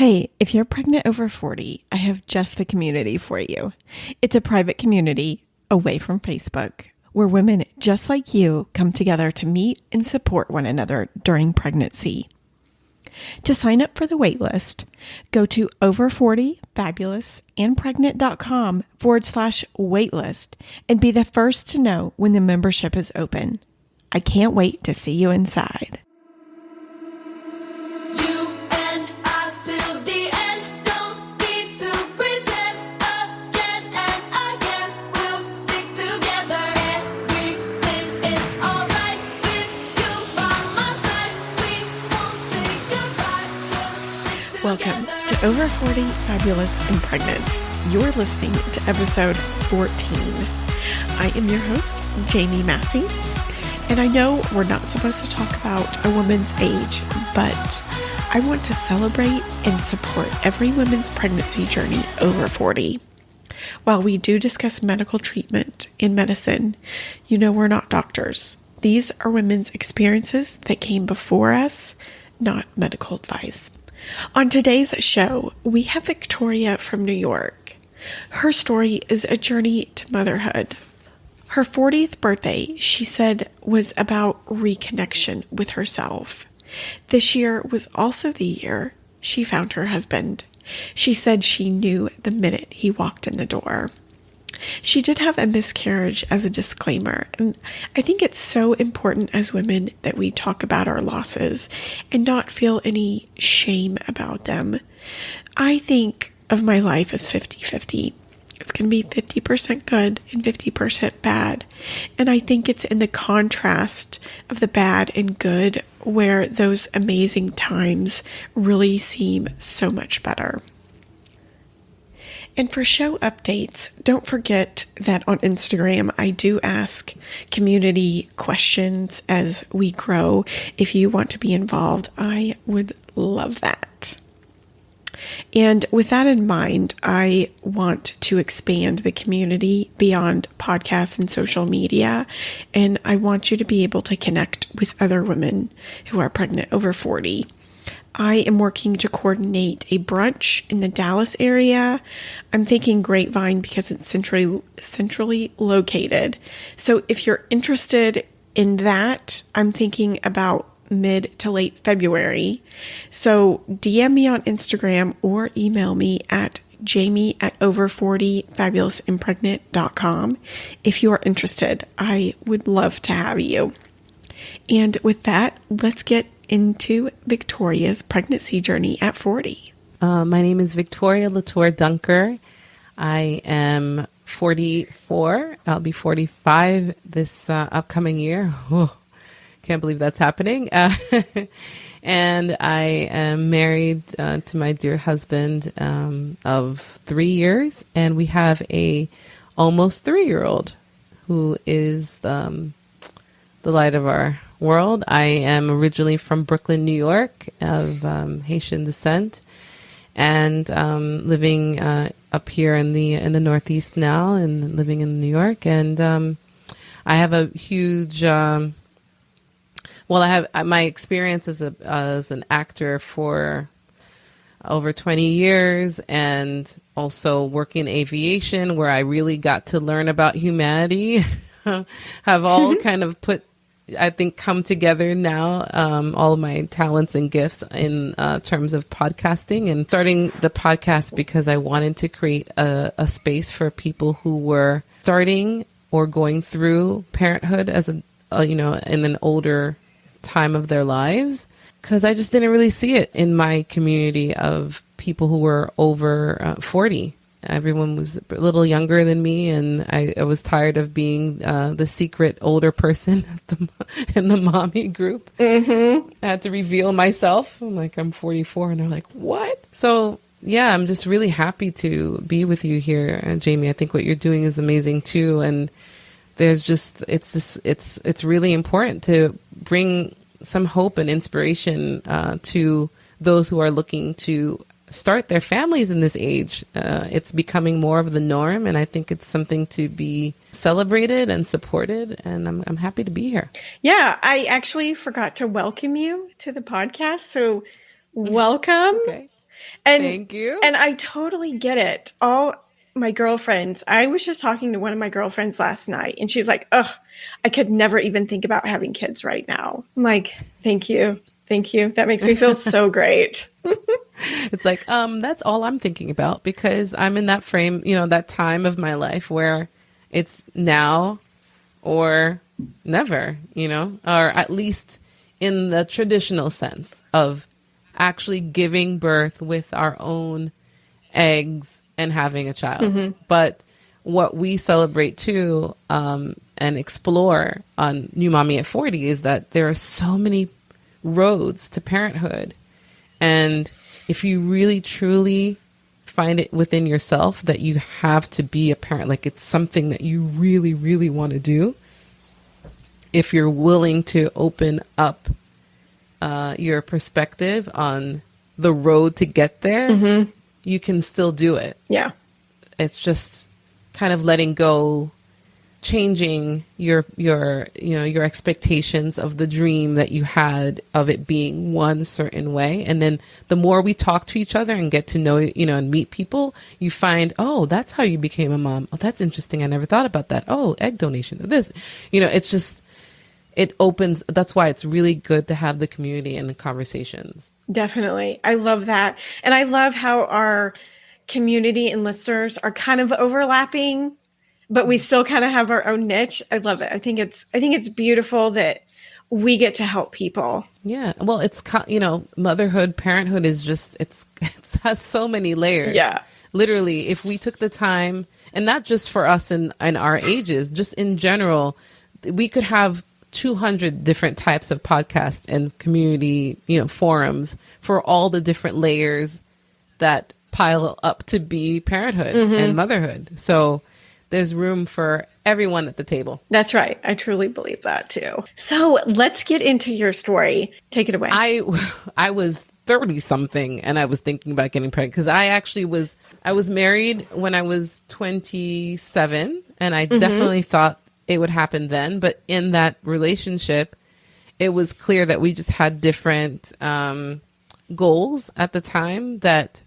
Hey, if you're pregnant over 40, I have just the community for you. It's a private community away from Facebook where women just like you come together to meet and support one another during pregnancy. To sign up for the waitlist, go to over40fabulousandpregnant.com/waitlist and be the first to know when the membership is open. I can't wait to see you inside. Welcome to Over 40 Fabulous and Pregnant. You're listening to episode 14. I am your host, Jamie Massey, and I know we're not supposed to talk about a woman's age, but I want to celebrate and support every woman's pregnancy journey over 40. While we do discuss medical treatment and medicine, you know we're not doctors. These are women's experiences that came before us, not medical advice. On today's show, we have Victoria from New York. Her story is a journey to motherhood. Her 40th birthday, she said, was about reconnection with herself. This year was also the year she found her husband. She said she knew the minute he walked in the door. She did have a miscarriage as a disclaimer, and I think it's so important as women that we talk about our losses and not feel any shame about them. I think of my life as 50-50. It's going to be 50% good and 50% bad, and I think it's in the contrast of the bad and good where those amazing times really seem so much better. And for show updates, don't forget that on Instagram, I do ask community questions as we grow. If you want to be involved, I would love that. And with that in mind, I want to expand the community beyond podcasts and social media. And I want you to be able to connect with other women who are pregnant over 40. I am working to coordinate a brunch in the Dallas area. I'm thinking Grapevine because it's centrally located. So if you're interested in that, I'm thinking about mid to late February. So DM me on Instagram or email me at jamie@over40fabulousandpregnant.com if you are interested. I would love to have you. And with that, let's get into Victoria's pregnancy journey at 40. My name is Victoria Lato Dunker. I am 44. I'll be 45 this upcoming year. Oh, can't believe that's happening. And I am married to my dear husband of 3 years, and we have a almost 3-year-old who is the light of our world. I am originally from Brooklyn, New York, of Haitian descent, and living up here in the Northeast now, and living in New York. And I have a huge. I have my experience as an actor for over 20 years, and also working in aviation, where I really got to learn about humanity. Have all kind of come together now, all of my talents and gifts in terms of podcasting, and starting the podcast because I wanted to create a space for people who were starting or going through parenthood as in an older time of their lives, because I just didn't really see it in my community of people who were over 40. Everyone was a little younger than me, and I was tired of being the secret older person in the mommy group. Mm-hmm. I had to reveal myself. I'm like, I'm 44, and they're like, what? So yeah, I'm just really happy to be with you here, Jamie. I think what you're doing is amazing too, and there's just it's really important to bring some hope and inspiration to those who are looking to start their families in this age. It's becoming more of the norm, and I think it's something to be celebrated and supported, and I'm happy to be here. Yeah, I actually forgot to welcome you to the podcast, so welcome. Okay. And, Thank you. And I totally get it. All my girlfriends, I was just talking to one of my girlfriends last night, and she's like, "Ugh, I could never even think about having kids right now." I'm like, thank you. Thank you. That makes me feel so great. It's like, that's all I'm thinking about, because I'm in that frame, that time of my life where it's now or never, or at least in the traditional sense of actually giving birth with our own eggs and having a child. Mm-hmm. But what we celebrate too, and explore on New Mommy at 40 is that there are so many roads to parenthood. And if you really truly find it within yourself that you have to be a parent, like it's something that you really, really want to do, if you're willing to open up your perspective on the road to get there, mm-hmm. you can still do it. Yeah. It's just kind of letting go, changing your expectations of the dream that you had of it being one certain way. And then the more we talk to each other and get to know, and meet people, you find, oh, that's how you became a mom. Oh, that's interesting. I never thought about that. Oh, egg donation. This, it's just, it opens. That's why it's really good to have the community and the conversations. Definitely. I love that. And I love how our community and listeners are kind of overlapping, but we still kind of have our own niche. I love it. I think it's beautiful that we get to help people. Yeah. Well, it's, motherhood, parenthood is just, it has so many layers. Yeah. Literally, if we took the time, and not just for us in our ages, just in general, we could have 200 different types of podcasts and community, forums for all the different layers that pile up to be parenthood mm-hmm. and motherhood. So there's room for everyone at the table. That's right. I truly believe that too. So let's get into your story. Take it away. I was 30 something and I was thinking about getting pregnant because I was married when I was 27 and I mm-hmm. definitely thought it would happen then. But in that relationship, it was clear that we just had different goals at the time that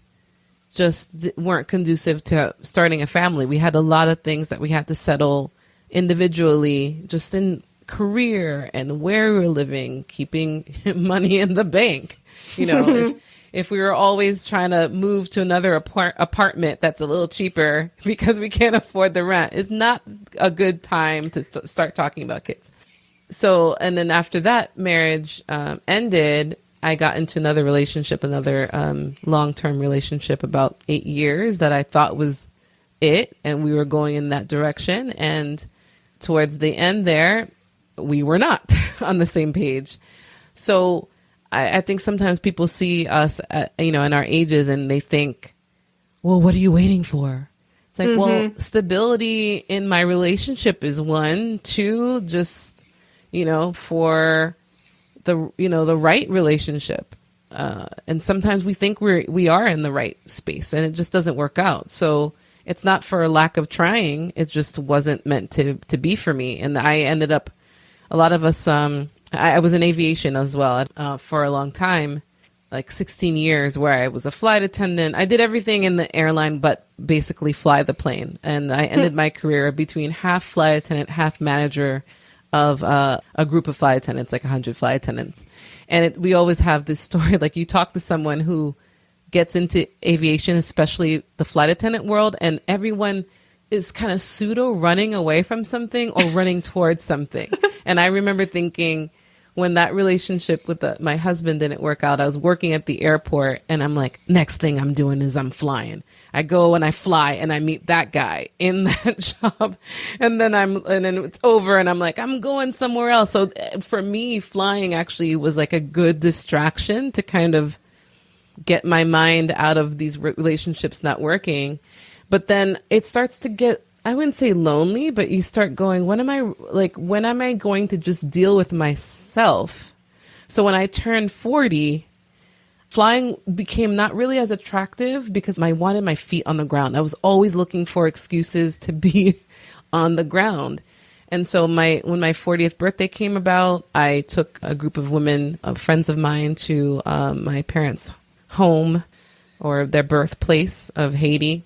just weren't conducive to starting a family. We had a lot of things that we had to settle individually, just in career and where we were living, keeping money in the bank. If we were always trying to move to another apartment that's a little cheaper because we can't afford the rent, it's not a good time to start talking about kids. So, and then after that marriage ended, I got into another relationship, another long-term relationship, about 8 years that I thought was it. And we were going in that direction. And towards the end there, we were not on the same page. So I think sometimes people see us, in our ages and they think, well, what are you waiting for? It's like, mm-hmm. well, stability in my relationship is one, two, just, for the right relationship. And sometimes we think we are in the right space and it just doesn't work out. So it's not for a lack of trying. It just wasn't meant to be for me. And I ended up, a lot of us, I was in aviation as well for a long time, like 16 years, where I was a flight attendant. I did everything in the airline, but basically fly the plane. And I ended my career between half flight attendant, half manager of a group of flight attendants, like 100 flight attendants. And we always have this story, like you talk to someone who gets into aviation, especially the flight attendant world, and everyone is kind of pseudo running away from something or running towards something. And I remember thinking, when that relationship with my husband didn't work out, I was working at the airport and I'm like, next thing I'm doing is I'm flying. I go and I fly and I meet that guy in that job. And then it's over and I'm like, I'm going somewhere else. So for me, flying actually was like a good distraction to kind of get my mind out of these relationships not working. But then it starts to get, I wouldn't say lonely, but you start going, when am I going to just deal with myself? So when I turned 40, flying became not really as attractive because I wanted my feet on the ground. I was always looking for excuses to be on the ground. And so when my 40th birthday came about, I took a group of women, friends of mine, to my parents' home or their birthplace of Haiti.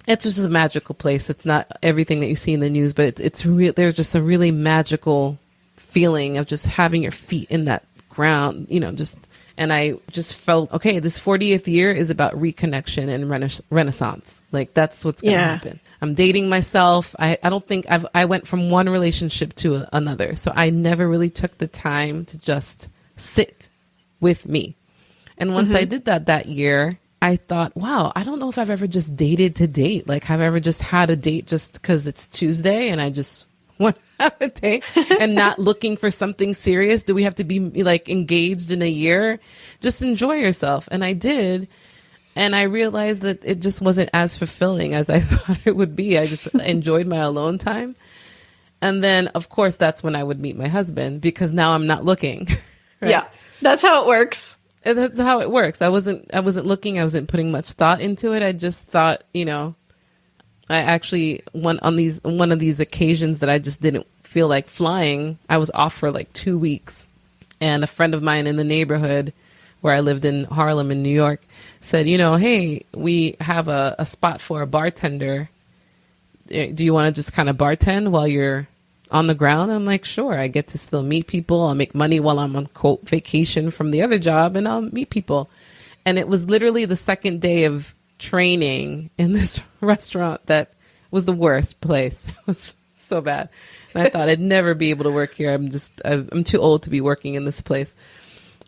It's just a magical place. It's not everything that you see in the news, but it's real. There's just a really magical feeling of just having your feet in that ground, and I just felt, okay, this 40th year is about reconnection and renaissance. Like, that's what's going to happen. I'm dating myself. I don't think I went from one relationship to another. So I never really took the time to just sit with me. And once I did that year, I thought, wow, I don't know if I've ever just dated to date. Like, have I ever just had a date just because it's Tuesday and I just want to have a date and not looking for something serious? Do we have to be like engaged in a year? Just enjoy yourself. And I did. And I realized that it just wasn't as fulfilling as I thought it would be. I just enjoyed my alone time. And then, of course, that's when I would meet my husband, because now I'm not looking. Right? Yeah, that's how it works. That's how it works. I wasn't looking. I wasn't putting much thought into it. I just thought, I actually went on one of these occasions that I just didn't feel like flying. I was off for like 2 weeks, and a friend of mine in the neighborhood where I lived in Harlem in New York said, hey, we have a spot for a bartender. Do you want to just kind of bartend while you're on the ground? I'm like, sure. I get to still meet people. I'll make money while I'm on quote vacation from the other job, and I'll meet people. And it was literally the second day of training in this restaurant that was the worst place. It was so bad. And I thought I'd never be able to work here. I'm too old to be working in this place.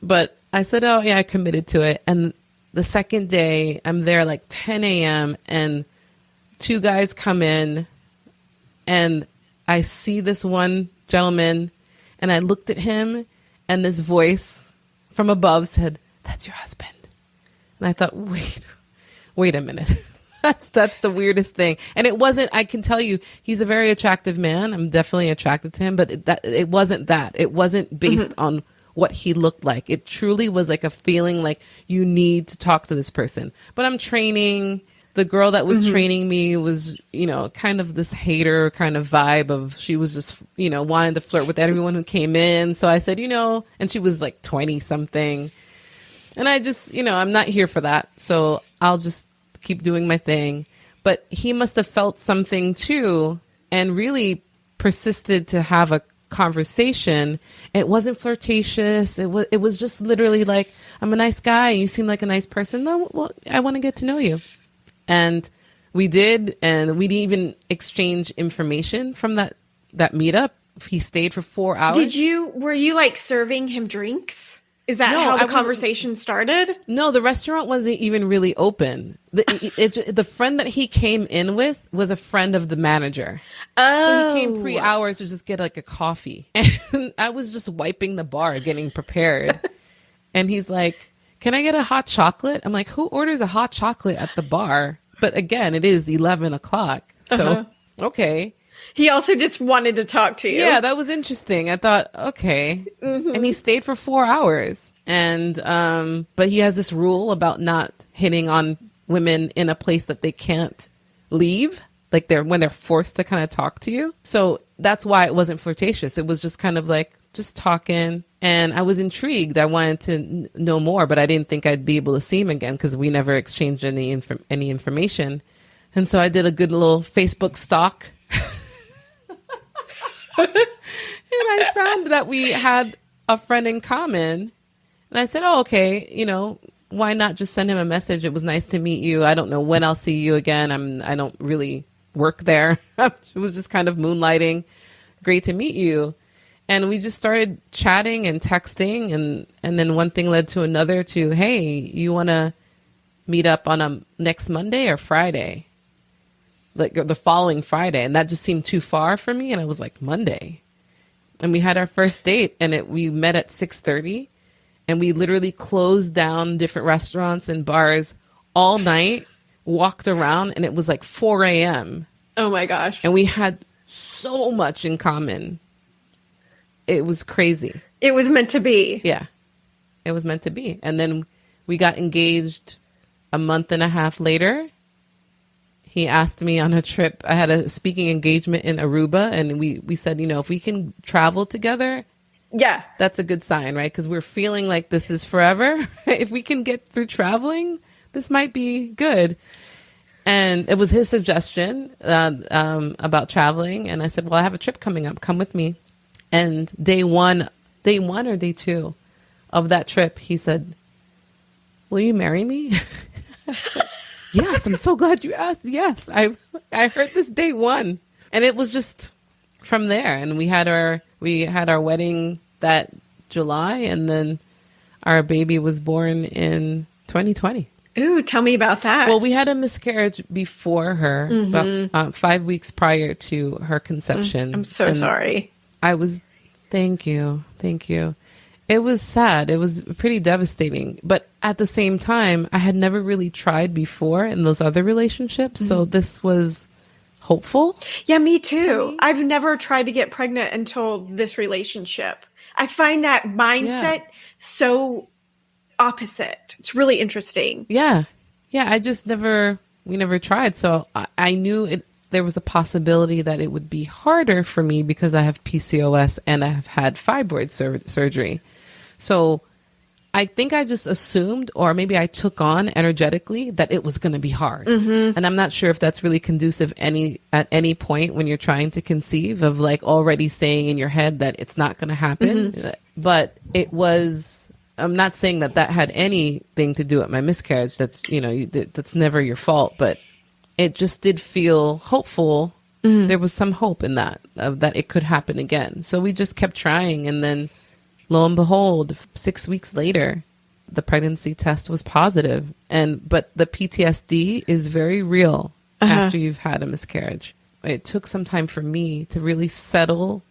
But I said, oh yeah, I committed to it. And the second day I'm there like 10 a.m. and two guys come in, and I see this one gentleman, and I looked at him, and this voice from above said, "That's your husband." And I thought, wait a minute. That's the weirdest thing. And it wasn't, I can tell you, he's a very attractive man. I'm definitely attracted to him, but it wasn't that. It wasn't based on what he looked like. It truly was like a feeling like you need to talk to this person. But I'm training. The girl that was training me was, kind of this hater kind of vibe of, she was just, wanting to flirt with everyone who came in. So I said, and she was like 20 something. And I just, I'm not here for that. So I'll just keep doing my thing. But he must have felt something too, and really persisted to have a conversation. It wasn't flirtatious. It was just literally like, I'm a nice guy. You seem like a nice person. No, well, I want to get to know you. And we did, and we didn't even exchange information from that meetup. He stayed for 4 hours. Were you like serving him drinks? Is that how the conversation started? No, the restaurant wasn't even really open. The friend that he came in with was a friend of the manager. Oh. So he came 3 hours to just get like a coffee. And I was just wiping the bar, getting prepared. And he's like, "Can I get a hot chocolate?" I'm like, who orders a hot chocolate at the bar? But again, it is 11 o'clock. So, okay. He also just wanted to talk to you. Yeah, that was interesting. I thought, okay. And he stayed for 4 hours. And, but he has this rule about not hitting on women in a place that they can't leave. Like when they're forced to kind of talk to you. So that's why it wasn't flirtatious. It was just kind of like, just talking. And I was intrigued. I wanted to know more, but I didn't think I'd be able to see him again because we never exchanged any information. And so I did a good little Facebook stalk. And I found that we had a friend in common. And I said, oh, okay, why not just send him a message? It was nice to meet you. I don't know when I'll see you again. I don't really work there. It was just kind of moonlighting. Great to meet you. And we just started chatting and texting. And then one thing led to another to, hey, you want to meet up on next Monday or Friday? Like the following Friday. And that just seemed too far for me. And I was like, Monday. And we had our first date, and we met at 6:30, and we literally closed down different restaurants and bars all night, walked around, and it was like 4 a.m. Oh my gosh. And we had so much in common. It was crazy. It was meant to be. Yeah, it was meant to be. And then we got engaged a month and a half later. He asked me on a trip. I had a speaking engagement in Aruba, and we said, if we can travel together, yeah, that's a good sign, right? Because we're feeling like this is forever. If we can get through traveling, this might be good. And it was his suggestion about traveling. And I said, well, I have a trip coming up. Come with me. And day one or day two of that trip, he said, will you marry me? I said, yes, I'm so glad you asked. Yes, I heard this day one. And it was just from there. And we had our wedding that July, and then our baby was born in 2020. Ooh, tell me about that. Well, we had a miscarriage before her, about 5 weeks prior to her conception. I'm so sorry. Thank you. It was sad. It was pretty devastating. But at the same time, I had never really tried before in those other relationships. So this was hopeful. Yeah, me too. I've never tried to get pregnant until this relationship. I find that mindset so opposite. It's really interesting. Yeah. I just we never tried. So I knew there was a possibility that it would be harder for me because I have PCOS and I have had fibroid surgery. So I think I just assumed, or maybe I took on energetically, that it was going to be hard. And I'm not sure if that's really conducive at any point when you're trying to conceive, of like already saying in your head that it's not going to happen. But it was, I'm not saying that had anything to do with my miscarriage. That's, that's never your fault, but it just did feel hopeful. There was some hope in that it could happen again. So we just kept trying, and then lo and behold, 6 weeks later, the pregnancy test was positive. But the PTSD is very real after you've had a miscarriage. It took some time for me to really settle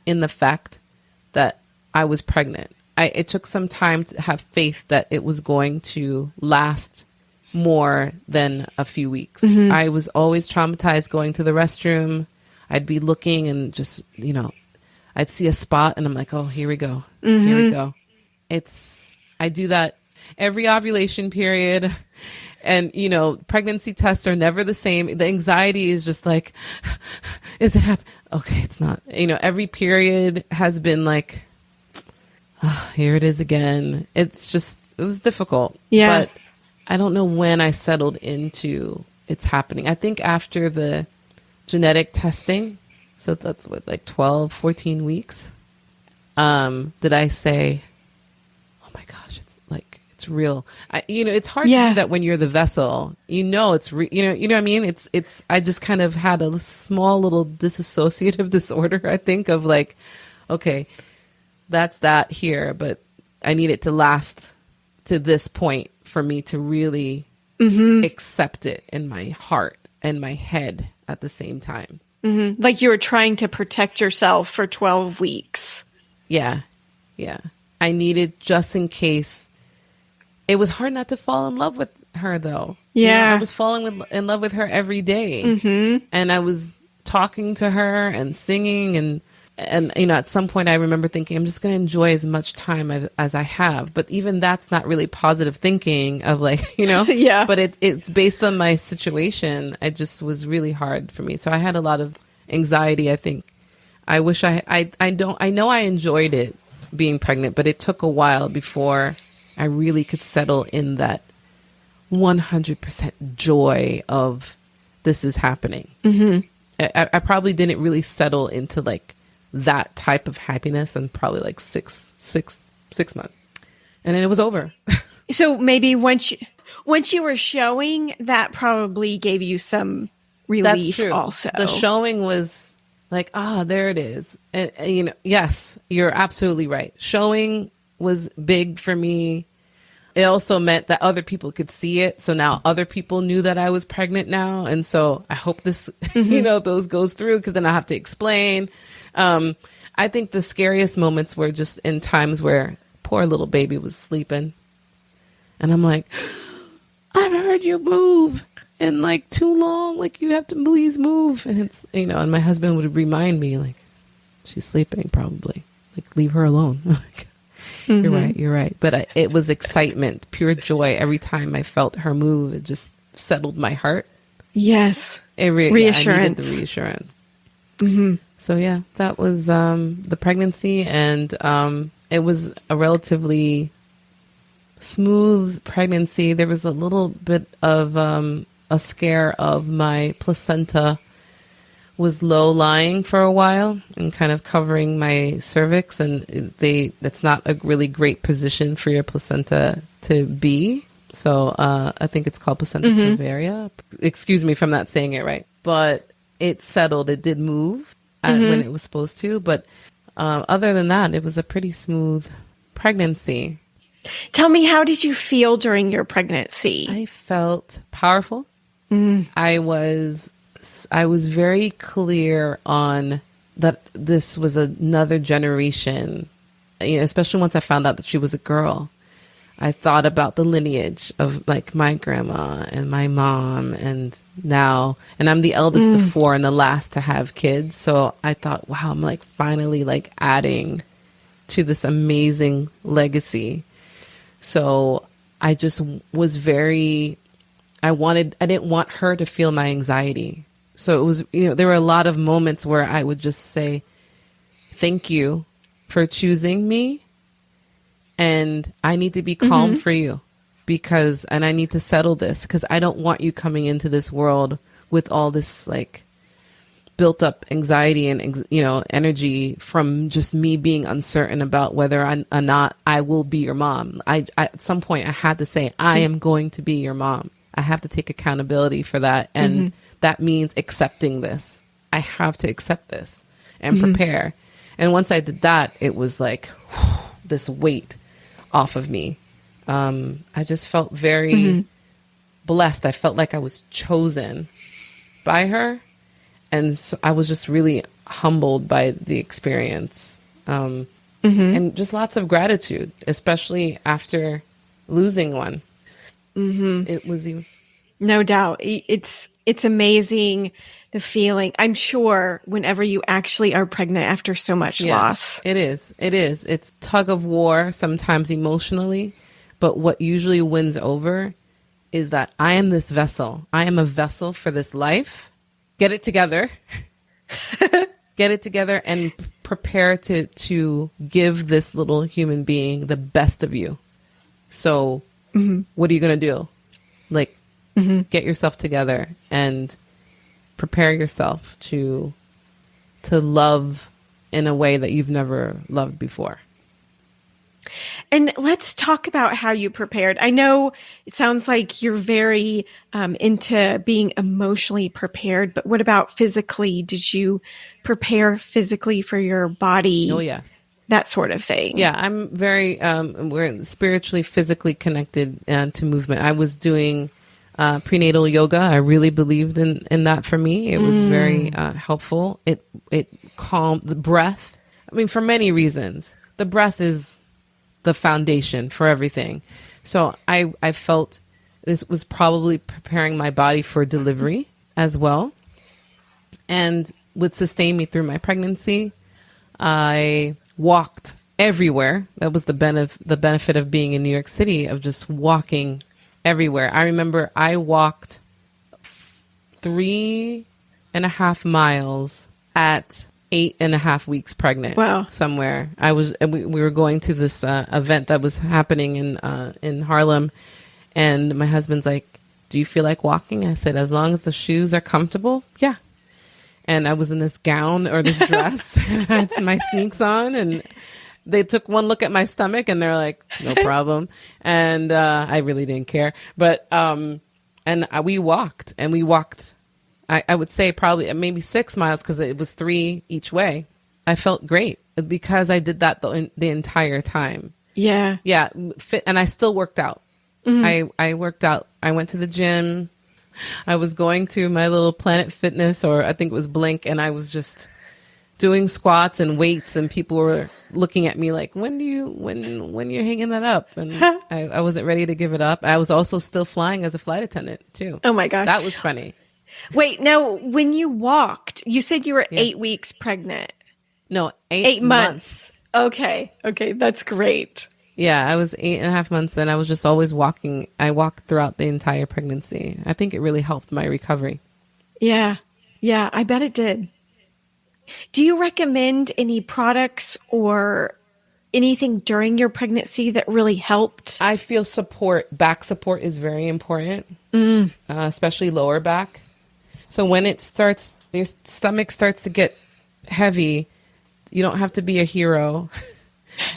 in the fact that I was pregnant. It took some time to have faith that it was going to last more than a few weeks. I was always traumatized going to the restroom. I'd be looking and just, I'd see a spot and I'm like, oh, here we go. Here we go. I do that every ovulation period. And, pregnancy tests are never the same. The anxiety is just like, is it happening? Okay, it's not. Every period has been like, oh, here it is again. It was difficult. Yeah. But I don't know when I settled into it's happening. I think after the genetic testing, so that's what, like 12, 14 weeks, did I say, oh my gosh, it's real. It's hard to do that when you're the vessel. It's you know what I mean? I just kind of had a small little dissociative disorder, I think, of like, okay, that's that here, but I need it to last to this point for me to really accept it in my heart and my head at the same time. Like you were trying to protect yourself for 12 weeks. Yeah. I needed, just in case. It was hard not to fall in love with her, though. Yeah. I was falling in love with her every day. And I was talking to her and singing. And at some point I remember thinking, I'm just going to enjoy as much time as I have. But even that's not really positive thinking of like, Yeah. But it's based on my situation. It just was really hard for me. So I had a lot of anxiety, I think. I wish I know I enjoyed it, being pregnant, but it took a while before I really could settle in that 100% joy of this is happening. I probably didn't really settle into like that type of happiness in probably like six months. And then it was over. So maybe once you were showing, that probably gave you some relief. That's true. Also. The showing was like, there it is. And, yes, you're absolutely right. Showing was big for me. It also meant that other people could see it. So now other people knew that I was pregnant now. And so I hope this, those goes through, because then I have to explain. I think the scariest moments were just in times where poor little baby was sleeping. And I'm like, I've heard you move in like too long. Like, you have to please move. And it's, and my husband would remind me, like, she's sleeping probably. Like, leave her alone. Like, you're right. But it was excitement, pure joy. Every time I felt her move, it just settled my heart. Yes. Reassurance. I needed the reassurance. So yeah, that was the pregnancy, and it was a relatively smooth pregnancy. There was a little bit of a scare of my placenta was low lying for a while and kind of covering my cervix, and that's not a really great position for your placenta to be. So I think it's called placenta previa. Excuse me if I'm not saying it right, but it settled. It did move when it was supposed to, but other than that, it was a pretty smooth pregnancy. Tell me, how did you feel during your pregnancy? I felt powerful. I was very clear on that this was another generation, especially once I found out that she was a girl. I thought about the lineage of like my grandma and my mom and I'm the eldest of four and the last to have kids. So I thought, wow, I'm like finally like adding to this amazing legacy. So I just was I didn't want her to feel my anxiety. So it was, there were a lot of moments where I would just say, thank you for choosing me. And I need to be calm for you and I need to settle this because I don't want you coming into this world with all this like built up anxiety and, energy from just me being uncertain about whether or not I will be your mom. At some point I had to say, I am going to be your mom. I have to take accountability for that. And that means accepting this. I have to accept this and prepare. And once I did that, it was like this weight off of me. I just felt very blessed. I felt like I was chosen by her. And so I was just really humbled by the experience. And just lots of gratitude, especially after losing one. It was no doubt. It's amazing, the feeling. I'm sure whenever you actually are pregnant after so much loss. It is. It's tug of war sometimes emotionally, but what usually wins over is that I am this vessel. I am a vessel for this life. Get it together. Get it together and prepare to give this little human being the best of you. So what are you going to do? Like, get yourself together and prepare yourself to love in a way that you've never loved before. And let's talk about how you prepared. I know it sounds like you're very into being emotionally prepared, but what about physically? Did you prepare physically for your body? Oh, yes. That sort of thing. Yeah, I'm very, we're spiritually, physically connected to movement. I was doing prenatal yoga. I really believed in that for me. It was very helpful. It calmed the breath. I mean, for many reasons. The breath is the foundation for everything. So I felt this was probably preparing my body for delivery as well, and would sustain me through my pregnancy. I walked everywhere. That was the benefit of being in New York City, of just walking everywhere. I remember I walked 3.5 miles at 8.5 weeks pregnant. Wow. Somewhere. We were going to this event that was happening in Harlem, and my husband's like, do you feel like walking? I said, as long as the shoes are comfortable, yeah. And I was in this gown or this dress, and I had my sneaks on, and they took one look at my stomach and they're like, no problem. And I really didn't care. But we walked. I would say probably maybe 6 miles because it was 3 each way. I felt great because I did that the entire time. Yeah. Yeah. And I still worked out. I worked out. I went to the gym. I was going to my little Planet Fitness, or I think it was Blink, and I was just doing squats and weights, and people were looking at me like, when you're hanging that up? And I wasn't ready to give it up. I was also still flying as a flight attendant too. Oh my gosh. That was funny. Wait, now when you walked, you said you were 8 weeks pregnant. No, 8 months. Okay. That's great. Yeah, I was 8.5 months, and I was just always walking. I walked throughout the entire pregnancy. I think it really helped my recovery. Yeah, I bet it did. Do you recommend any products or anything during your pregnancy that really helped? I feel back support is very important, especially lower back. So when your stomach starts to get heavy, you don't have to be a hero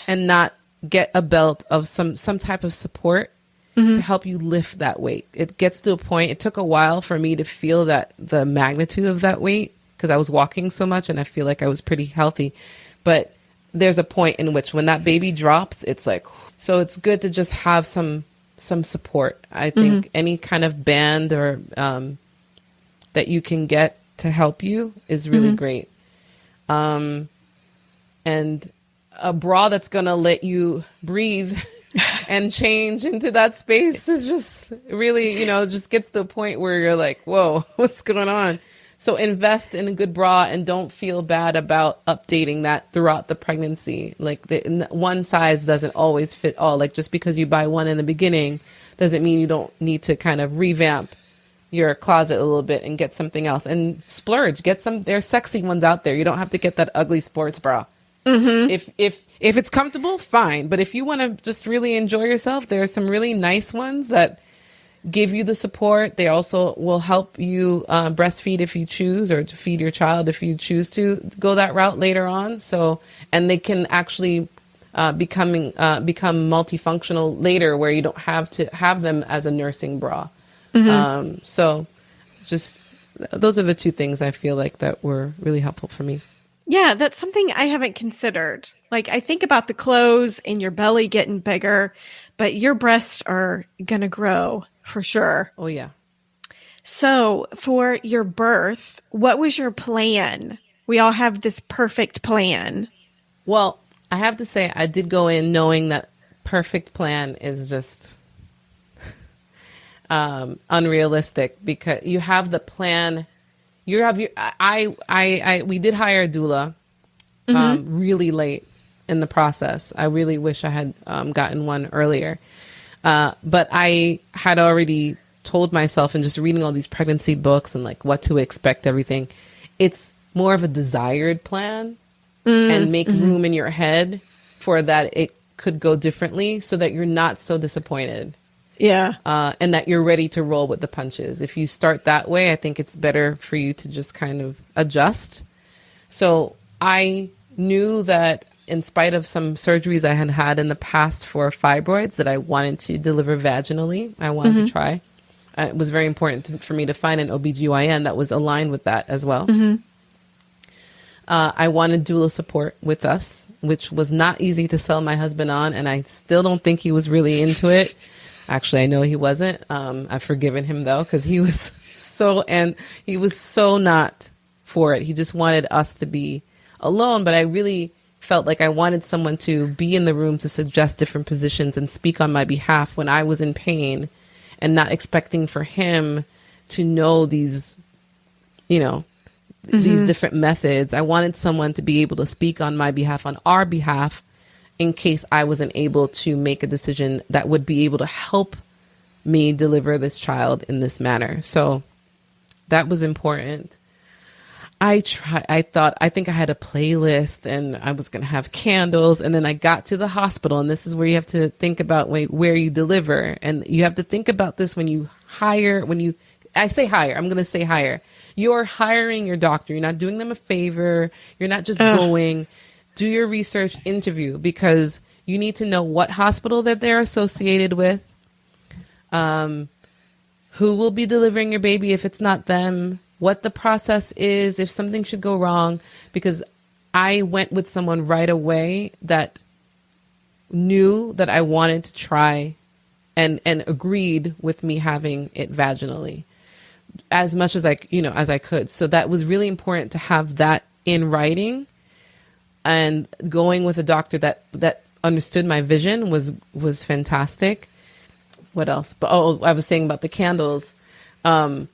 and not get a belt of some type of support to help you lift that weight. It gets to a point, it took a while for me to feel the magnitude of that weight because I was walking so much and I feel like I was pretty healthy. But there's a point in which when that baby drops, it's like, so it's good to just have some support. I think any kind of band or that you can get to help you is really great. And a bra that's going to let you breathe and change into that space is just really, just gets to a point where you're like, whoa, what's going on? So invest in a good bra and don't feel bad about updating that throughout the pregnancy. Like one size doesn't always fit all. Like just because you buy one in the beginning doesn't mean you don't need to kind of revamp your closet a little bit and get something else and splurge. There's sexy ones out there. You don't have to get that ugly sports bra. If it's comfortable, fine. But if you want to just really enjoy yourself, there are some really nice ones that give you the support. They also will help you breastfeed if you choose, or to feed your child if you choose to go that route later on. So, and they can actually become multifunctional later, where you don't have to have them as a nursing bra. So just those are the two things I feel like that were really helpful for me. Yeah, that's something I haven't considered. Like, I think about the clothes and your belly getting bigger, but your breasts are going to grow for sure. Oh, yeah. So for your birth, what was your plan? We all have this perfect plan. Well, I have to say I did go in knowing that perfect plan is just unrealistic, because you have the plan. We did hire a doula really late in the process. I really wish I had gotten one earlier. But I had already told myself, and just reading all these pregnancy books and like what to expect, everything, it's more of a desired plan, and make room in your head for that it could go differently, so that you're not so disappointed. Yeah. And that you're ready to roll with the punches. If you start that way, I think it's better for you to just kind of adjust. So I knew that in spite of some surgeries I had had in the past for fibroids, that I wanted to deliver vaginally. I wanted to try. It was very important for me to find an OBGYN that was aligned with that as well. I wanted doula support with us, which was not easy to sell my husband on, and I still don't think he was really into it. Actually, I know he wasn't. I've forgiven him though, because he was so not for it. He just wanted us to be alone. But I really felt like I wanted someone to be in the room to suggest different positions and speak on my behalf when I was in pain, and not expecting for him to know these, these different methods. I wanted someone to be able to speak on my behalf, on our behalf, in case I wasn't able to make a decision that would be able to help me deliver this child in this manner. So that was important. I think I had a playlist, and I was going to have candles, and then I got to the hospital, and this is where you have to think about where you deliver. And you have to think about this when you hire, I say hire, I'm going to say hire. You're hiring your doctor. You're not doing them a favor. You're not just going. Do your research, interview, because you need to know what hospital that they're associated with, who will be delivering your baby if it's not them, what the process is, if something should go wrong, because I went with someone right away that knew that I wanted to try and agreed with me having it vaginally as much as as I could. So that was really important to have that in writing. And going with a doctor that understood my vision was fantastic. What else? I was saying about the candles. When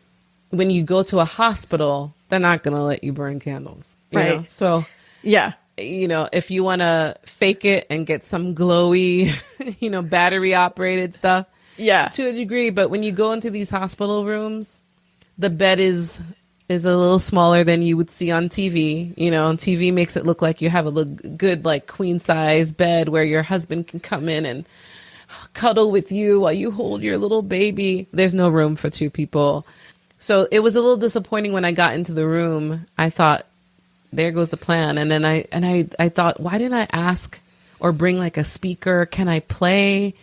you go to a hospital, they're not going to let you burn candles. You know? So, yeah. If you want to fake it and get some glowy, battery operated stuff. Yeah. To a degree. But when you go into these hospital rooms, the bed is is a little smaller than you would see on TV. You know, on TV makes it look like you have a good like queen size bed where your husband can come in and cuddle with you while you hold your little baby. There's no room for two people. So it was a little disappointing when I got into the room. I thought, there goes the plan. And then I thought, why didn't I ask or bring like a speaker? Can I play,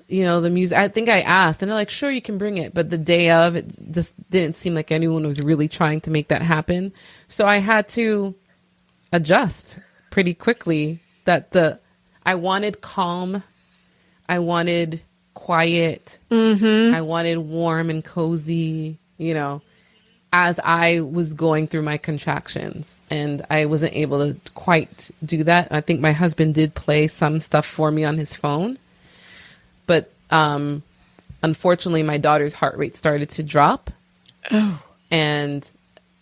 you know, the music? I think I asked and they're like, sure, you can bring it. But the day of, it just didn't seem like anyone was really trying to make that happen. So I had to adjust pretty quickly that I wanted calm. I wanted quiet. I wanted warm and cozy, you know, as I was going through my contractions, and I wasn't able to quite do that. I think my husband did play some stuff for me on his phone, but unfortunately my daughter's heart rate started to drop. Oh. And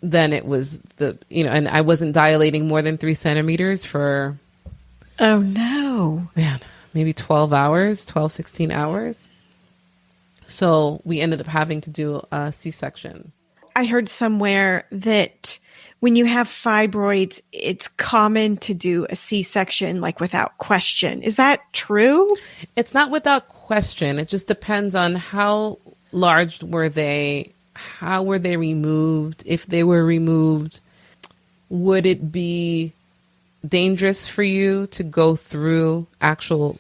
then it was and I wasn't dilating more than 3 centimeters for, oh no, man, maybe 16 hours. So we ended up having to do a C-section. I heard somewhere that when you have fibroids, it's common to do a C-section, like without question. Is that true? It's not without question. It just depends on how large were they, how were they removed. If they were removed, would it be dangerous for you to go through actual,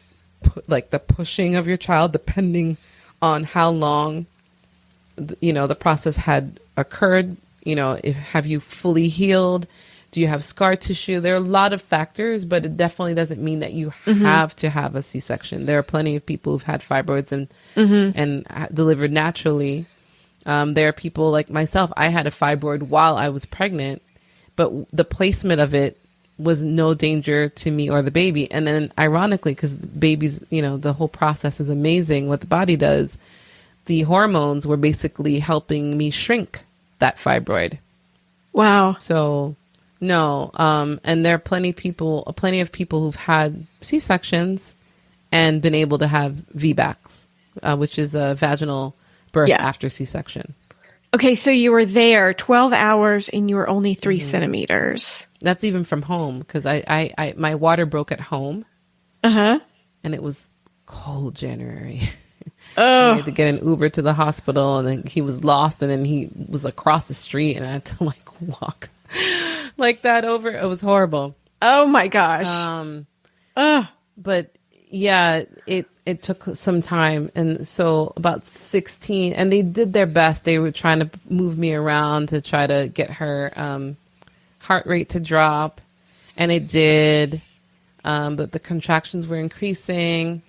like the pushing of your child, depending on how long, you know, the process had occurred? You know, have you fully healed? Do you have scar tissue? There are a lot of factors, but it definitely doesn't mean that you have to have a C-section. There are plenty of people who've had fibroids and delivered naturally. There are people like myself. I had a fibroid while I was pregnant, but the placement of it was no danger to me or the baby. And then ironically, because babies, you know, the whole process is amazing what the body does. The hormones were basically helping me shrink that fibroid. Wow. So no. And there are plenty of people who've had C-sections and been able to have VBACs, which is a vaginal birth after C-section. Okay. So you were there 12 hours and you were only 3 centimeters. That's even from home. Cause my water broke at home. And it was cold January. Oh. I had to get an Uber to the hospital, and then he was lost, and then he was across the street, and I had to like walk like that over. It was horrible. Oh my gosh. But yeah, it took some time. And so about 16, and they did their best. They were trying to move me around to try to get her heart rate to drop. And it did. But the contractions were increasing.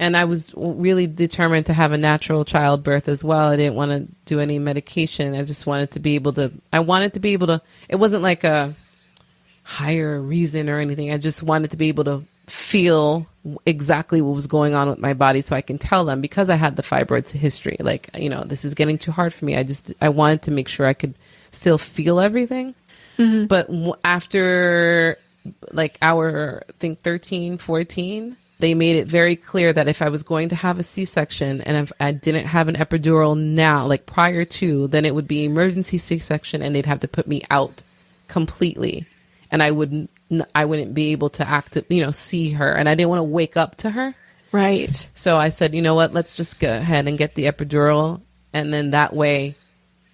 And I was really determined to have a natural childbirth as well. I didn't want to do any medication. I just wanted to be able to, it wasn't like a higher reason or anything. I just wanted to be able to feel exactly what was going on with my body so I can tell them, because I had the fibroids history, like, you know, this is getting too hard for me. I wanted to make sure I could still feel everything. But after like hour, I think 13, 14, they made it very clear that if I was going to have a C-section and if I didn't have an epidural now, like prior to, then it would be emergency C-section and they'd have to put me out completely. And I wouldn't be able to see her. And I didn't want to wake up to her. Right. So I said, you know what, let's just go ahead and get the epidural. And then that way,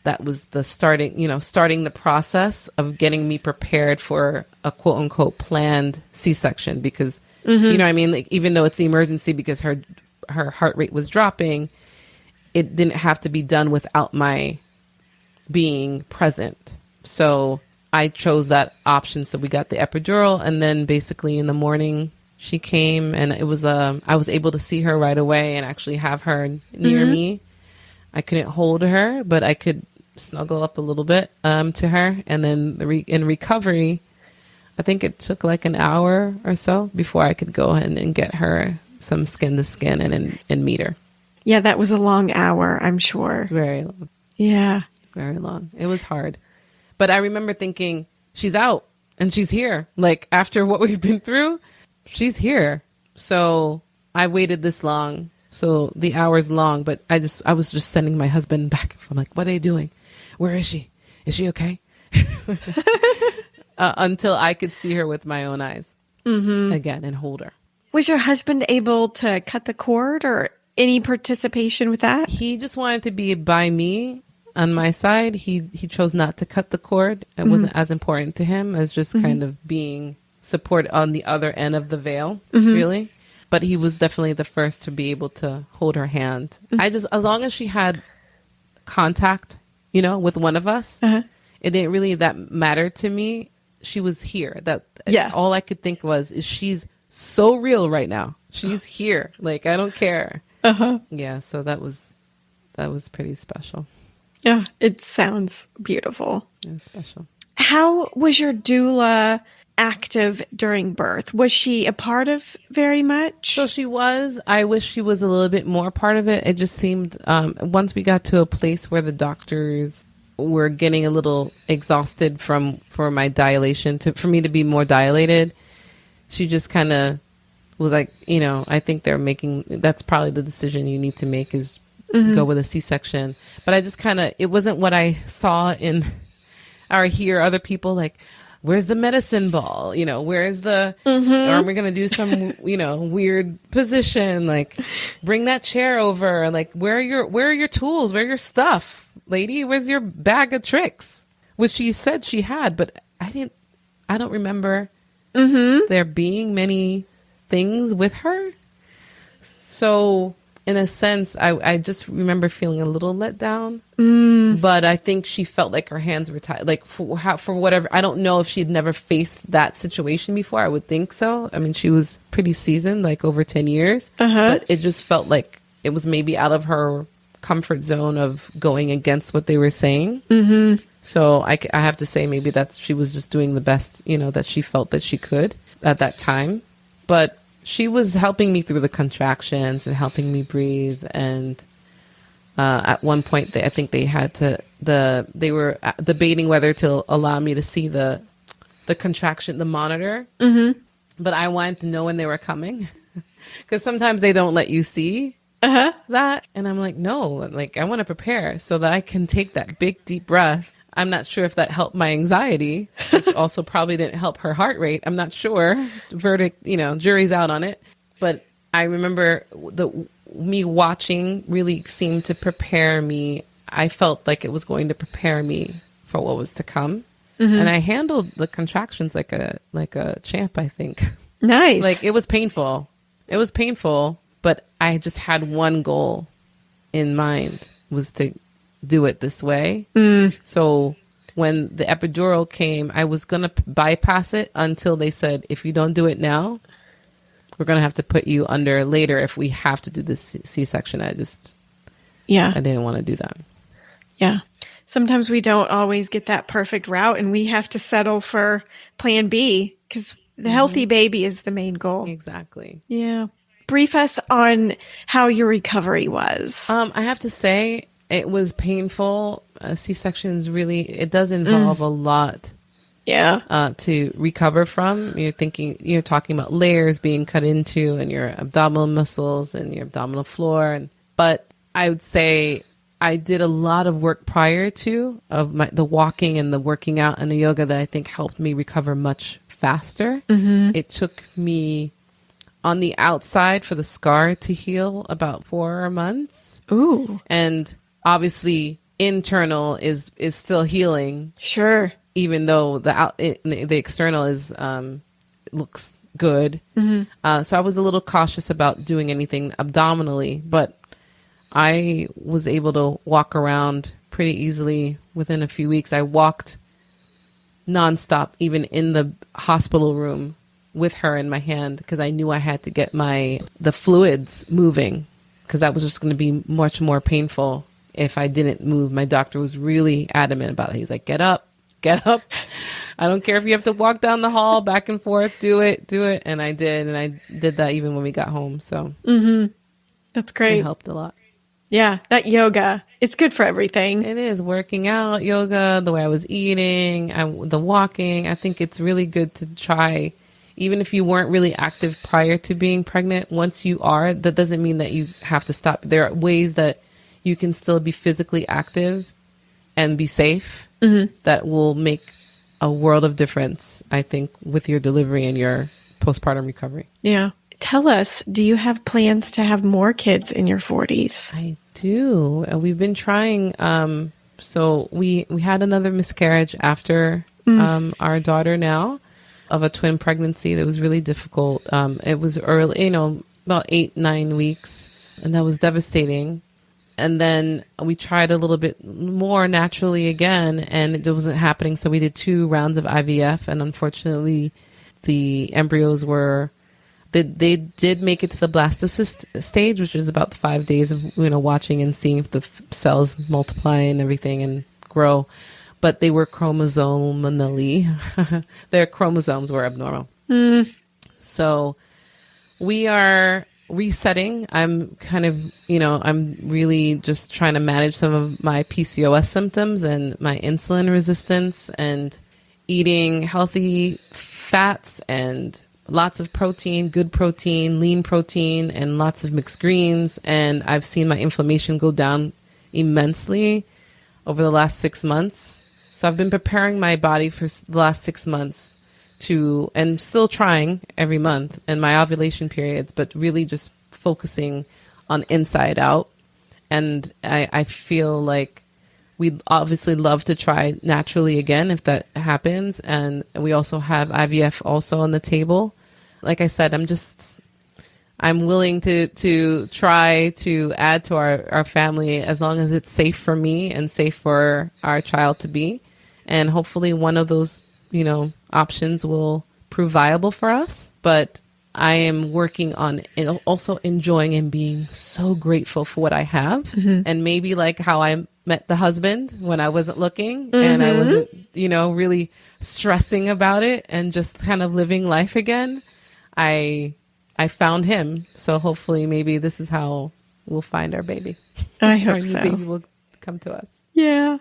that was the starting the process of getting me prepared for a quote unquote planned C-section, because you know what I mean? Like, even though it's the emergency because her heart rate was dropping, it didn't have to be done without my being present. So I chose that option. So we got the epidural, and then basically in the morning she came, and it was I was able to see her right away and actually have her near me. I couldn't hold her, but I could snuggle up a little bit to her. And then in recovery, I think it took like an hour or so before I could go ahead and get her some skin to skin and meet her. Yeah, that was a long hour, I'm sure. Very long. Yeah. Very long. It was hard. But I remember thinking, she's out and she's here. Like, after what we've been through, she's here. So I waited this long. So the hour's long, but I was just sending my husband back. I'm like, what are they doing? Where is she? is she okay? Until I could see her with my own eyes again and hold her. Was your husband able to cut the cord or any participation with that? He just wanted to be by me on my side. He chose not to cut the cord. It wasn't as important to him as just kind of being support on the other end of the veil, really. But he was definitely the first to be able to hold her hand. As long as she had contact, with one of us, it didn't really that matter to me. She was here. All I could think is she's so real right now. She's here. Like, I don't care. Yeah. So that was pretty special. Yeah. It sounds beautiful. It was special. How was your doula active during birth? Was she a part of very much? So she was. I wish she was a little bit more part of it. It just seemed once we got to a place where the doctors were getting a little exhausted for my dilation for me to be more dilated, she just kind of was like, I think that's probably the decision you need to make is go with a C-section. But I just it wasn't what I saw or hear other people like, where's the medicine ball? Where's the, or we're going to do some, weird position, like bring that chair over. Like, where are your tools? Where are your stuff? Lady, where's your bag of tricks? Which she said she had, but I don't remember there being many things with her. So in a sense, I just remember feeling a little let down, but I think she felt like her hands were tied, like for whatever. I don't know if she had never faced that situation before. I would think so. I mean, she was pretty seasoned, like over 10 years, but it just felt like it was maybe out of her comfort zone of going against what they were saying. So I have to say maybe she was just doing the best, that she felt that she could at that time. But she was helping me through the contractions and helping me breathe. And at one point, I think they were debating whether to allow me to see the contraction, the monitor. But I wanted to know when they were coming because sometimes they don't let you see that. And I'm like, no, like I want to prepare so that I can take that big, deep breath. I'm not sure if that helped my anxiety, which also probably didn't help her heart rate. I'm not sure. Verdict, jury's out on it. But I remember me watching really seemed to prepare me. I felt like it was going to prepare me for what was to come. And I handled the contractions like a champ, I think. Nice. Like it was painful. But I just had one goal in mind, was to do it this way. So when the epidural came, I was going to bypass it until they said, if you don't do it now, we're going to have to put you under later if we have to do this C-section. I didn't want to do that. Yeah. Sometimes we don't always get that perfect route and we have to settle for plan B because the healthy baby is the main goal. Exactly. Yeah. Brief us on how your recovery was. I have to say it was painful. C-sections it does involve a lot. Yeah. To recover from. You're talking about layers being cut into and your abdominal muscles and your abdominal floor. But I would say I did a lot of work prior to the walking and the working out and the yoga that I think helped me recover much faster. It took me on the outside for the scar to heal about 4 months. Ooh. And obviously internal is still healing. Sure. Even though the external looks good. So I was a little cautious about doing anything abdominally, but I was able to walk around pretty easily within a few weeks. I walked nonstop, even in the hospital room with her in my hand, because I knew I had to get the fluids moving, because that was just going to be much more painful if I didn't move. My doctor was really adamant about it. He's like, get up. I don't care if you have to walk down the hall back and forth, do it. And I did. And I did that even when we got home. So that's great. It helped a lot. Yeah. That yoga, it's good for everything. It is. Working out, yoga, the way I was eating, the walking. I think it's really good to try. Even if you weren't really active prior to being pregnant, once you are, that doesn't mean that you have to stop. There are ways that you can still be physically active and be safe, that will make a world of difference, I think, with your delivery and your postpartum recovery. Yeah. Tell us, do you have plans to have more kids in your 40s? I do. We've been trying. So we had another miscarriage after our daughter now, of a twin pregnancy that was really difficult. It was early, about 8-9 weeks, and that was devastating. And then we tried a little bit more naturally again, and it wasn't happening. So we did 2 rounds of IVF, and unfortunately, the embryos they did make it to the blastocyst stage, which is about 5 days of watching and seeing if the cells multiply and everything and grow. But they were chromosomally, their chromosomes were abnormal. So we are resetting. I'm kind of, I'm really just trying to manage some of my PCOS symptoms and my insulin resistance, and eating healthy fats and lots of protein, good protein, lean protein, and lots of mixed greens. And I've seen my inflammation go down immensely over the last 6 months. So I've been preparing my body for the last 6 months and still trying every month in my ovulation periods, but really just focusing on inside out. And I feel like we'd obviously love to try naturally again if that happens. And we also have IVF also on the table. Like I said, I'm willing to try to add to our family as long as it's safe for me and safe for our child to be. And hopefully one of those, options will prove viable for us. But I am working on also enjoying and being so grateful for what I have. And maybe like how I met the husband when I wasn't looking and I wasn't, really stressing about it and just kind of living life again. I found him. So hopefully maybe this is how we'll find our baby. I hope our so. New baby will come to us. Yeah.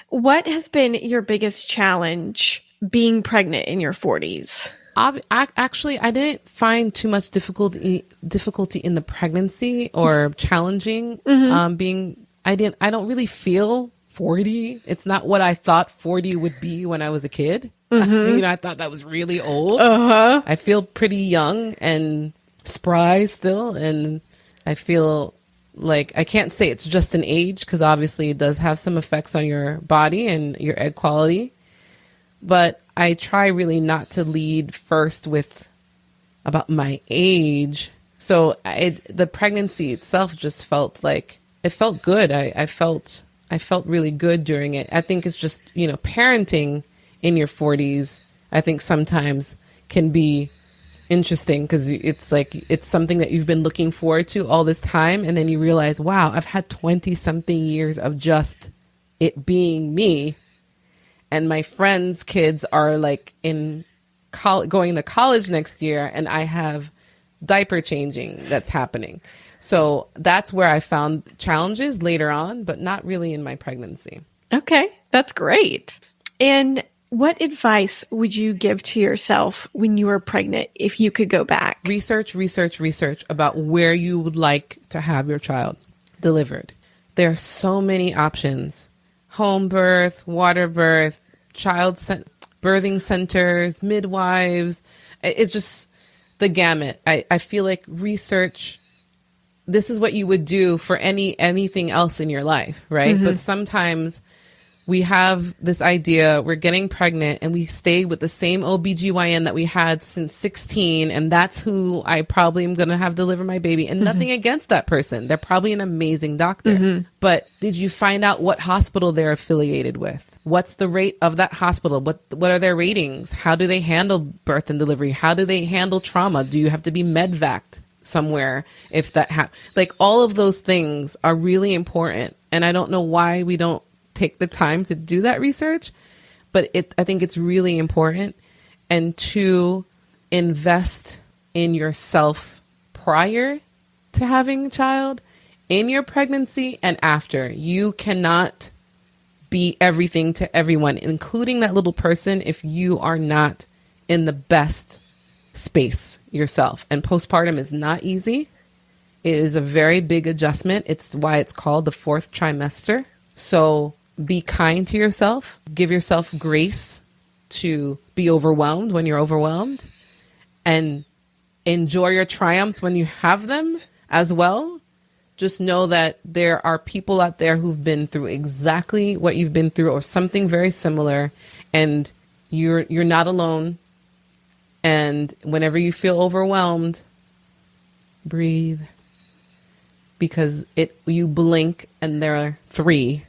What has been your biggest challenge being pregnant in your 40s? Actually, I didn't find too much difficulty in the pregnancy or challenging. I don't really feel 40. It's not what I thought 40 would be when I was a kid. I thought that was really old. I feel pretty young and spry still, and I feel like I can't say it's just an age, because obviously it does have some effects on your body and your egg quality. But I try really not to lead first with about my age. So the pregnancy itself just felt like it felt good. I felt really good during it. I think it's just, parenting in your 40s, I think sometimes can be interesting, because it's like it's something that you've been looking forward to all this time, and then you realize, wow, I've had 20 something years of just it being me, and my friends' kids are like in going to college next year, and I have diaper changing that's happening. So that's where I found challenges later on, but not really in my pregnancy. Okay, that's great. And what advice would you give to yourself when you were pregnant if you could go back? Research about where you would like to have your child delivered. There are so many options. Home birth, water birth, birthing centers, midwives. It's just the gamut. I feel like research, this is what you would do for anything else in your life, right? But sometimes we have this idea, we're getting pregnant and we stay with the same OBGYN that we had since 16, and that's who I probably am going to have deliver my baby. And nothing against that person. They're probably an amazing doctor. But did you find out what hospital they're affiliated with? What's the rate of that hospital? What are their ratings? How do they handle birth and delivery? How do they handle trauma? Do you have to be medvaced somewhere if that like all of those things are really important. And I don't know why we don't take the time to do that research, but I think it's really important. And to invest in yourself prior to having a child, in your pregnancy and after. You cannot be everything to everyone, including that little person, if you are not in the best space yourself. And postpartum is not easy. It is a very big adjustment. It's why it's called the 4th trimester. So be kind to yourself, give yourself grace to be overwhelmed when you're overwhelmed, and enjoy your triumphs when you have them as well. Just know that there are people out there who've been through exactly what you've been through or something very similar, and you're not alone. And whenever you feel overwhelmed, breathe, because you blink and there are 3.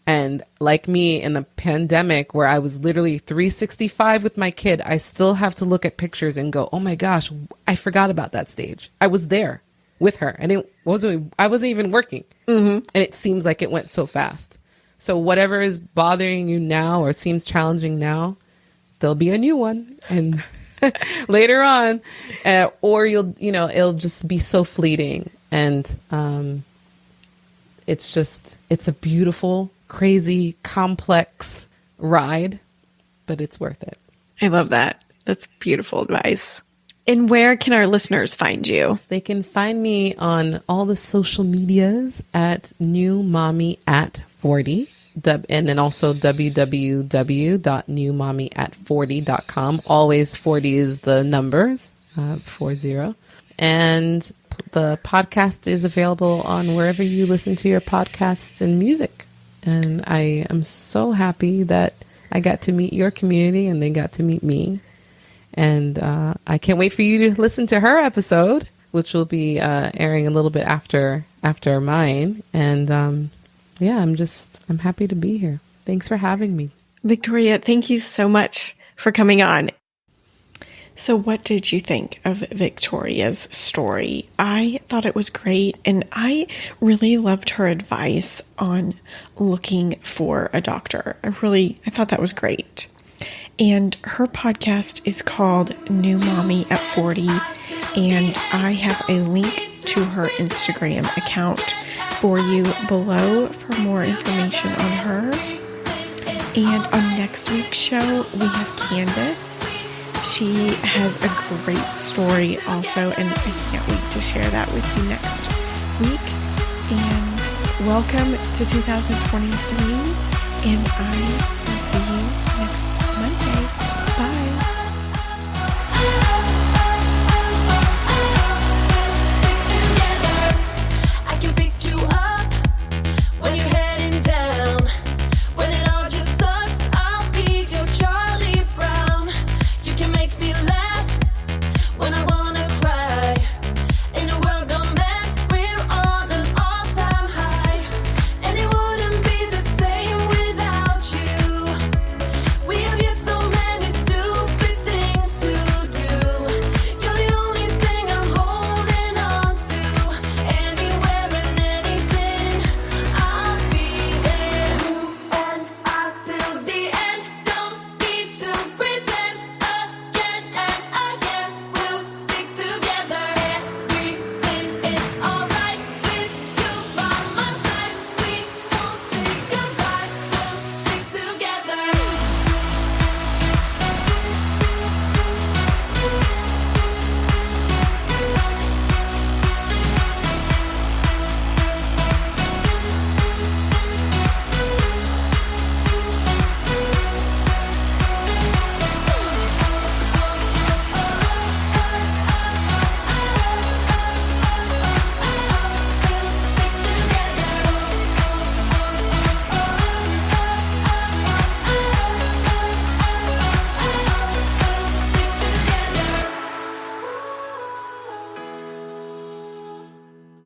And like me in the pandemic, where I was literally 365 with my kid, I still have to look at pictures and go, oh my gosh, I forgot about that stage. I was there with her and I wasn't even working. And it seems like it went so fast. So whatever is bothering you now or seems challenging now, there'll be a new one. And later on, or it'll just be so fleeting. And it's a beautiful, crazy, complex ride, but it's worth it. I love that. That's beautiful advice. And where can our listeners find you? They can find me on all the social medias at newmommyat40, and then also www.newmommyat40.com. Always 40 is the numbers, 40. And the podcast is available on wherever you listen to your podcasts and music. And I am so happy that I got to meet your community and they got to meet me. And I can't wait for you to listen to her episode, which will be airing a little bit after mine. And I'm happy to be here. Thanks for having me. Victoria, thank you so much for coming on. So what did you think of Victoria's story? I thought it was great, and I really loved her advice on looking for a doctor. I thought that was great. And her podcast is called New Mommy at 40, and I have a link to her Instagram account for you below for more information on her. And on next week's show, we have Candice. She has a great story also, and I can't wait to share that with you next week. And welcome to 2023, and I will see you next time.